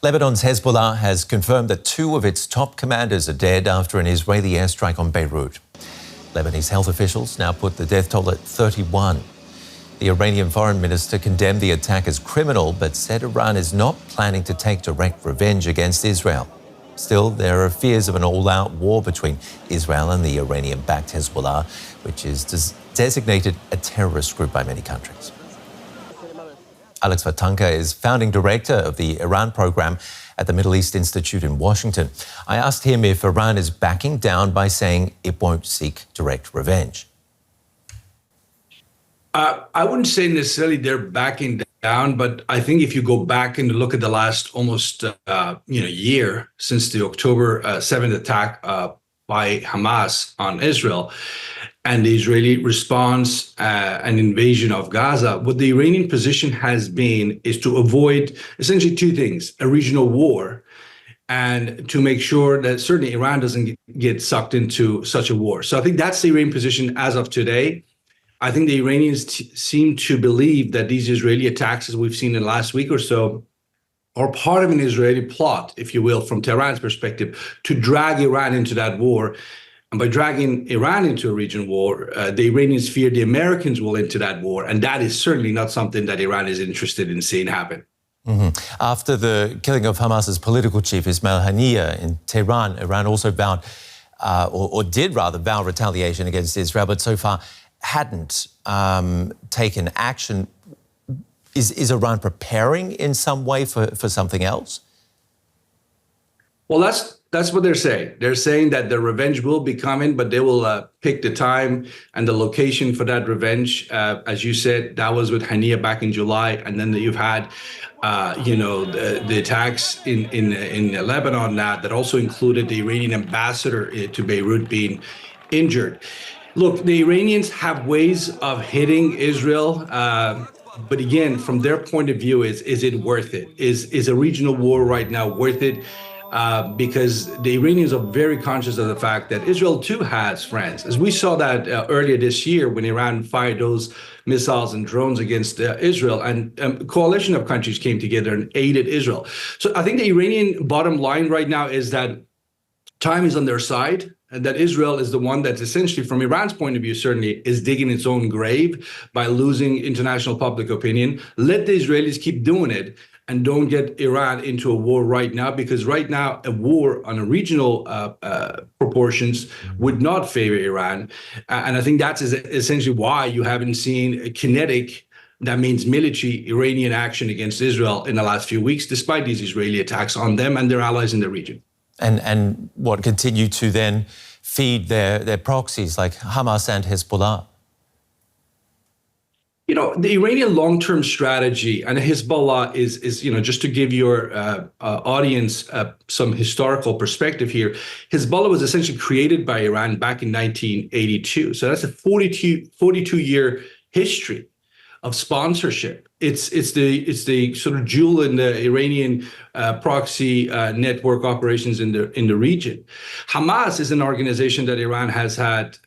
Lebanon's Hezbollah has confirmed that two of its top commanders are dead after an Israeli airstrike on Beirut. Lebanese health officials now put the death toll at 31. The Iranian foreign minister condemned the attack as criminal, but said Iran is not planning to take direct revenge against Israel. Still, there are fears of an all-out war between Israel and the Iranian-backed Hezbollah, which is designated a terrorist group by many countries. Alex Vatanka is founding director of the Iran program at the Middle East Institute in Washington. I asked him if Iran is backing down by saying it won't seek direct revenge. I wouldn't say necessarily they're backing down, but I think if you go back and look at the last almost year since the October 7th attack by Hamas on Israel and the Israeli response and invasion of Gaza, what the Iranian position has been is to avoid essentially two things: a regional war, and to make sure that certainly Iran doesn't get sucked into such a war. So I think that's the Iranian position as of today. I think the Iranians seem to believe that these Israeli attacks, as we've seen in the last week or so, are part of an Israeli plot, if you will, from Tehran's perspective, to drag Iran into that war. And by dragging Iran into a regional war, the Iranians fear the Americans will into that war. And that is certainly not something that Iran is interested in seeing happen. After the killing of Hamas's political chief, Ismail Haniyeh, in Tehran, Iran also vowed, or did rather, vow retaliation against Israel, but so far hadn't taken action. Is Iran preparing in some way for something else? Well, that's what they're saying. They're saying that the revenge will be coming, but they will pick the time and the location for that revenge. As you said, that was with Haniyeh back in July, and then you've had, the attacks in Lebanon now that also included the Iranian ambassador to Beirut being injured. Look, the Iranians have ways of hitting Israel, but again, from their point of view, is it worth it? Is a regional war right now worth it? Because the Iranians are very conscious of the fact that Israel too has friends. As we saw that earlier this year when Iran fired those missiles and drones against Israel, and a coalition of countries came together and aided Israel. So I think the Iranian bottom line right now is that time is on their side, and that Israel is the one that's essentially, from Iran's point of view, certainly is digging its own grave by losing international public opinion. Let the Israelis keep doing it and don't get Iran into a war right now, because right now a war on a regional proportions would not favor Iran. And I think that's essentially why you haven't seen a kinetic, that means military, Iranian action against Israel in the last few weeks, despite these Israeli attacks on them and their allies in the region. And what continue to then feed their proxies like Hamas and Hezbollah? The Iranian long-term strategy, and Hezbollah is just to give your audience some historical perspective here, Hezbollah was essentially created by Iran back in 1982. So that's a 42-year history of sponsorship. It's the sort of jewel in the Iranian proxy network operations in the region. Hamas is an organization that Iran has had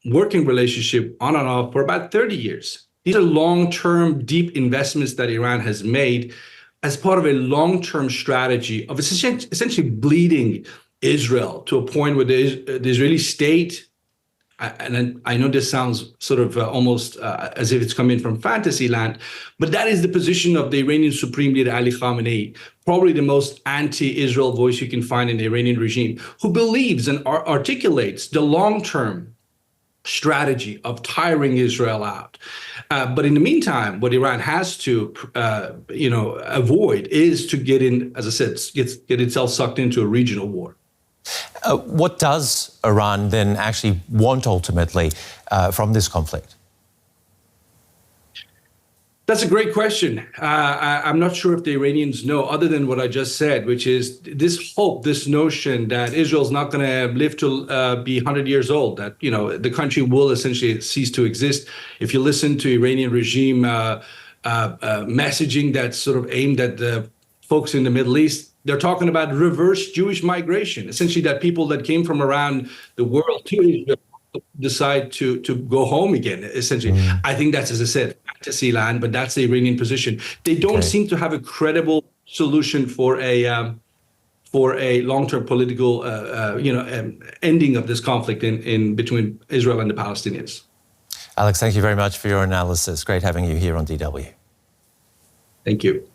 working relationship on and off for about 30 years. These are long-term, deep investments that Iran has made as part of a long-term strategy of essentially bleeding Israel to a point where the Israeli state, and I know this sounds sort of almost as if it's coming from fantasy land, but that is the position of the Iranian Supreme Leader Ali Khamenei, probably the most anti-Israel voice you can find in the Iranian regime, who believes and articulates the long-term strategy of tiring Israel out. But in the meantime, what Iran has to, avoid is to get in, as I said, get itself sucked into a regional war. What does Iran then actually want ultimately from this conflict? That's a great question. I'm not sure if the Iranians know, other than what I just said, which is this hope, this notion that Israel's not going to live to be 100 years old, that the country will essentially cease to exist. If you listen to Iranian regime messaging that's sort of aimed at the folks in the Middle East, they're talking about reverse Jewish migration, essentially that people that came from around the world to Israel decide to go home again, essentially. I think that's, as I said, fantasy land, but that's the Iranian position. They don't seem to have a credible solution for a long-term political, ending of this conflict in between Israel and the Palestinians. Alex, thank you very much for your analysis. Great having you here on DW. Thank you.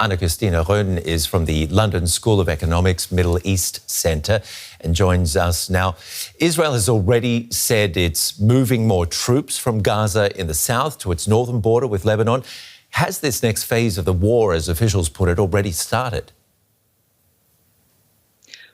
Kirstine Ronn is from the London School of Economics Middle East Centre and joins us now. Israel has already said it's moving more troops from Gaza in the south to its northern border with Lebanon. Has this next phase of the war, as officials put it, already started?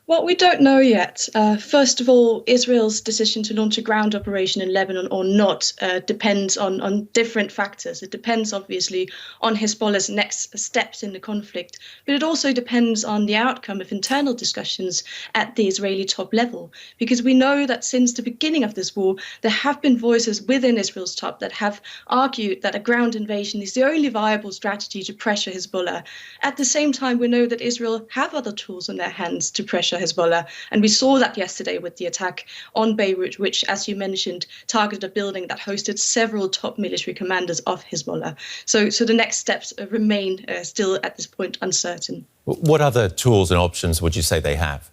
Well, we don't know yet. First of all, Israel's decision to launch a ground operation in Lebanon or not depends on different factors. It depends, obviously, on Hezbollah's next steps in the conflict, but it also depends on the outcome of internal discussions at the Israeli top level, because we know that since the beginning of this war, there have been voices within Israel's top that have argued that a ground invasion is the only viable strategy to pressure Hezbollah. At the same time, we know that Israel have other tools in their hands to pressure Hezbollah. And we saw that yesterday with the attack on Beirut, which, as you mentioned, targeted a building that hosted several top military commanders of Hezbollah. So the next steps remain still at this point uncertain. What other tools and options would you say they have?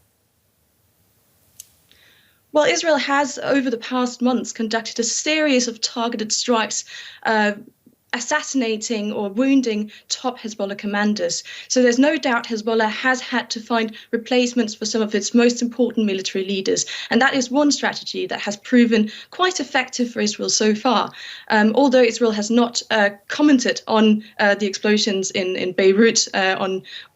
Well, Israel has, over the past months, conducted a series of targeted strikes assassinating or wounding top Hezbollah commanders. So there's no doubt Hezbollah has had to find replacements for some of its most important military leaders. And that is one strategy that has proven quite effective for Israel so far. Although Israel has not commented on the explosions in Beirut,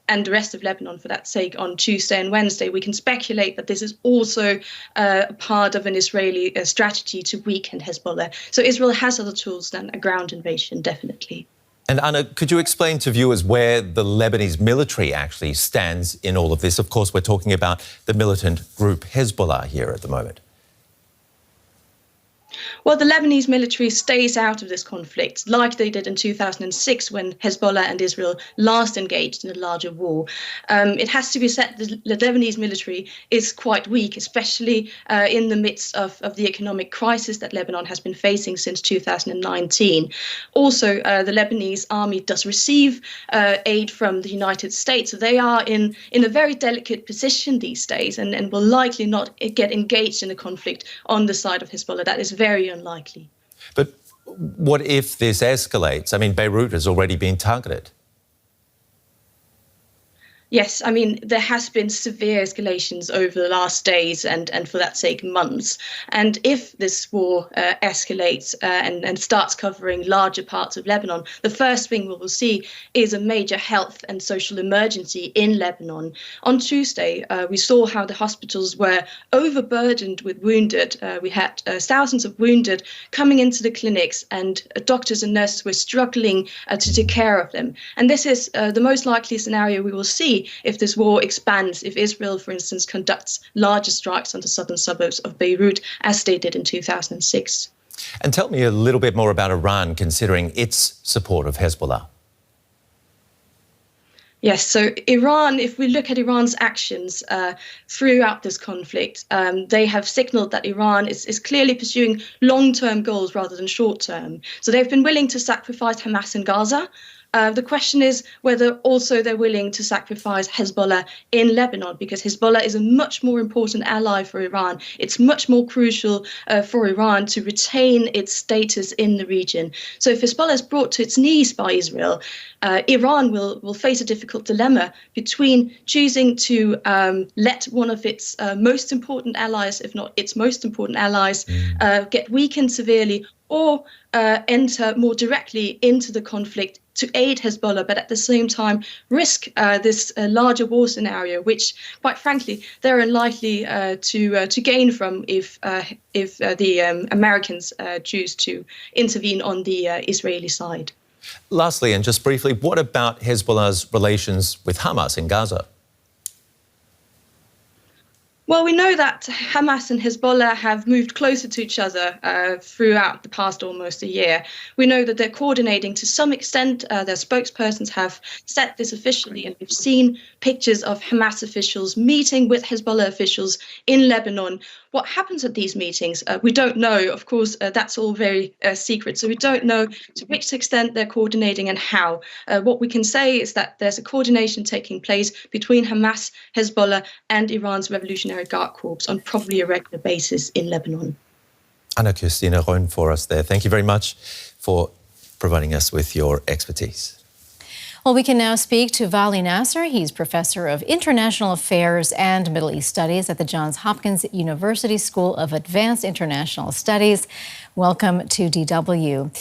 and the rest of Lebanon, for that sake, on Tuesday and Wednesday, we can speculate that this is also a part of an Israeli strategy to weaken Hezbollah. So Israel has other tools than a ground invasion, definitely. And Anna, could you explain to viewers where the Lebanese military actually stands in all of this? Of course, we're talking about the militant group Hezbollah here at the moment. Well, the Lebanese military stays out of this conflict, like they did in 2006 when Hezbollah and Israel last engaged in a larger war. It has to be said the Lebanese military is quite weak, especially in the midst of the economic crisis that Lebanon has been facing since 2019. Also, the Lebanese army does receive aid from the United States. So they are in a very delicate position these days and will likely not get engaged in a conflict on the side of Hezbollah. That is very unlikely. But what if this escalates? I mean, Beirut has already been targeted. Yes, I mean, there has been severe escalations over the last days and for that sake, months. And if this war escalates and starts covering larger parts of Lebanon, the first thing we will see is a major health and social emergency in Lebanon. On Tuesday, we saw how the hospitals were overburdened with wounded. We had thousands of wounded coming into the clinics, and doctors and nurses were struggling to take care of them. And this is the most likely scenario we will see if this war expands, if Israel, for instance, conducts larger strikes on the southern suburbs of Beirut, as they did in 2006. And tell me a little bit more about Iran, considering its support of Hezbollah. Yes, so Iran, if we look at Iran's actions throughout this conflict, they have signaled that Iran is clearly pursuing long-term goals rather than short-term. So they've been willing to sacrifice Hamas in Gaza. The question is whether also they're willing to sacrifice Hezbollah in Lebanon, because Hezbollah is a much more important ally for Iran. It's much more crucial for Iran to retain its status in the region. So if Hezbollah is brought to its knees by Israel, Iran will face a difficult dilemma between choosing to let one of its most important allies, if not its most important allies, get weakened severely, or enter more directly into the conflict to aid Hezbollah, but at the same time risk this larger war scenario, which, quite frankly, they're unlikely to gain from if the Americans choose to intervene on the Israeli side. Lastly, and just briefly, what about Hezbollah's relations with Hamas in Gaza? Well, we know that Hamas and Hezbollah have moved closer to each other throughout the past almost a year. We know that they're coordinating to some extent. Their spokespersons have said this officially, and we've seen pictures of Hamas officials meeting with Hezbollah officials in Lebanon. What happens at these meetings, we don't know. Of course, that's all very secret. So we don't know to which extent they're coordinating and how. What we can say is that there's a coordination taking place between Hamas, Hezbollah, and Iran's Revolutionary Guard Corps on probably a regular basis in Lebanon. Kirstine Ronn for us there. Thank you very much for providing us with your expertise. Well, we can now speak to Vali Nasr. He's Professor of International Affairs and Middle East Studies at the Johns Hopkins University School of Advanced International Studies. Welcome to DW.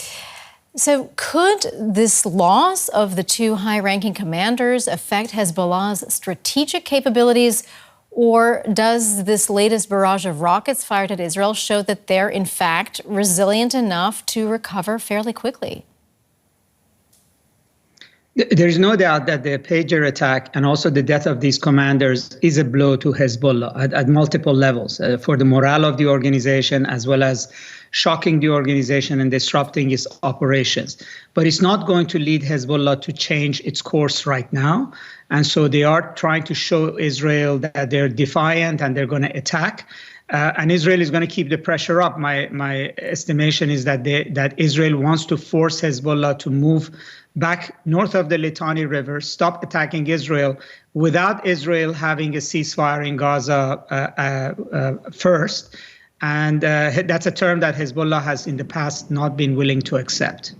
So could this loss of the two high-ranking commanders affect Hezbollah's strategic capabilities, or does this latest barrage of rockets fired at Israel show that they're, in fact, resilient enough to recover fairly quickly? There's no doubt that the pager attack and also the death of these commanders is a blow to Hezbollah at multiple levels for the morale of the organization, as well as shocking the organization and disrupting its operations. But it's not going to lead Hezbollah to change its course right now. And so they are trying to show Israel that they're defiant and they're going to attack. And Israel is going to keep the pressure up. My estimation is that Israel wants to force Hezbollah to move back north of the Litani River, stop attacking Israel, without Israel having a ceasefire in Gaza first. And that's a term that Hezbollah has in the past not been willing to accept.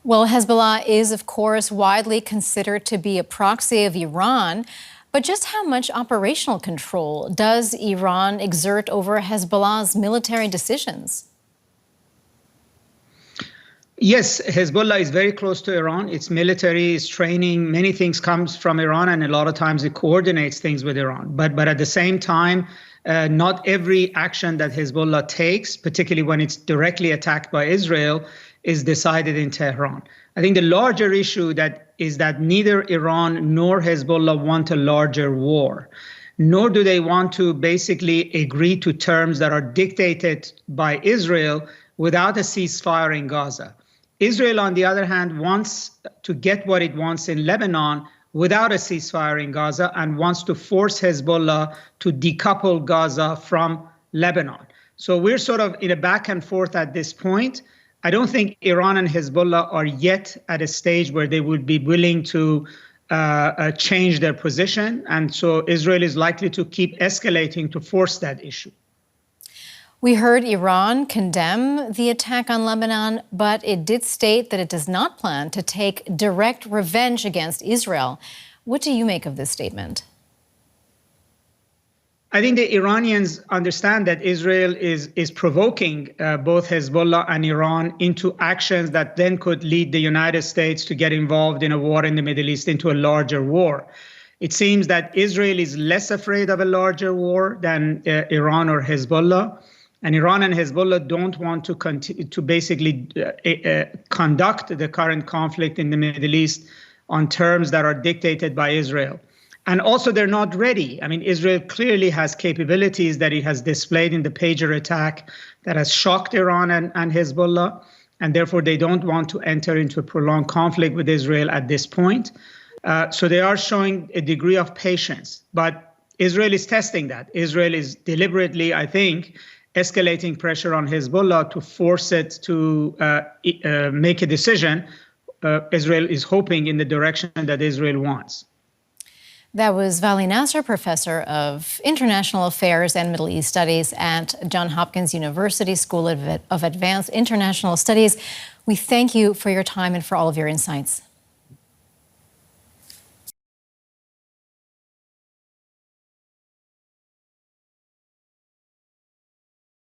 Well, Hezbollah is, of course, widely considered to be a proxy of Iran. But just how much operational control does Iran exert over Hezbollah's military decisions? Yes, Hezbollah is very close to Iran. Its military, its training, many things comes from Iran, and a lot of times it coordinates things with Iran. But at the same time, not every action that Hezbollah takes, particularly when it's directly attacked by Israel, is decided in Tehran. I think the larger issue is that neither Iran nor Hezbollah want a larger war, nor do they want to basically agree to terms that are dictated by Israel without a ceasefire in Gaza. Israel, on the other hand, wants to get what it wants in Lebanon without a ceasefire in Gaza, and wants to force Hezbollah to decouple Gaza from Lebanon. So we're sort of in a back and forth at this point. I don't think Iran and Hezbollah are yet at a stage where they would be willing to change their position. And so Israel is likely to keep escalating to force that issue. We heard Iran condemn the attack on Lebanon, but it did state that it does not plan to take direct revenge against Israel. What do you make of this statement? I think the Iranians understand that Israel is provoking both Hezbollah and Iran into actions that then could lead the United States to get involved in a war in the Middle East, into a larger war. It seems that Israel is less afraid of a larger war than Iran or Hezbollah. And Iran and Hezbollah don't want to continue to basically conduct the current conflict in the Middle East on terms that are dictated by Israel. And also, they're not ready. I mean, Israel clearly has capabilities that it has displayed in the pager attack that has shocked Iran and Hezbollah. And therefore, they don't want to enter into a prolonged conflict with Israel at this point. So they are showing a degree of patience. But Israel is testing that. Israel is deliberately, I think, escalating pressure on Hezbollah to force it to make a decision. Israel is hoping in the direction that Israel wants. That was Vali Nasr, Professor of International Affairs and Middle East Studies at Johns Hopkins University School of Advanced International Studies. We thank you for your time and for all of your insights.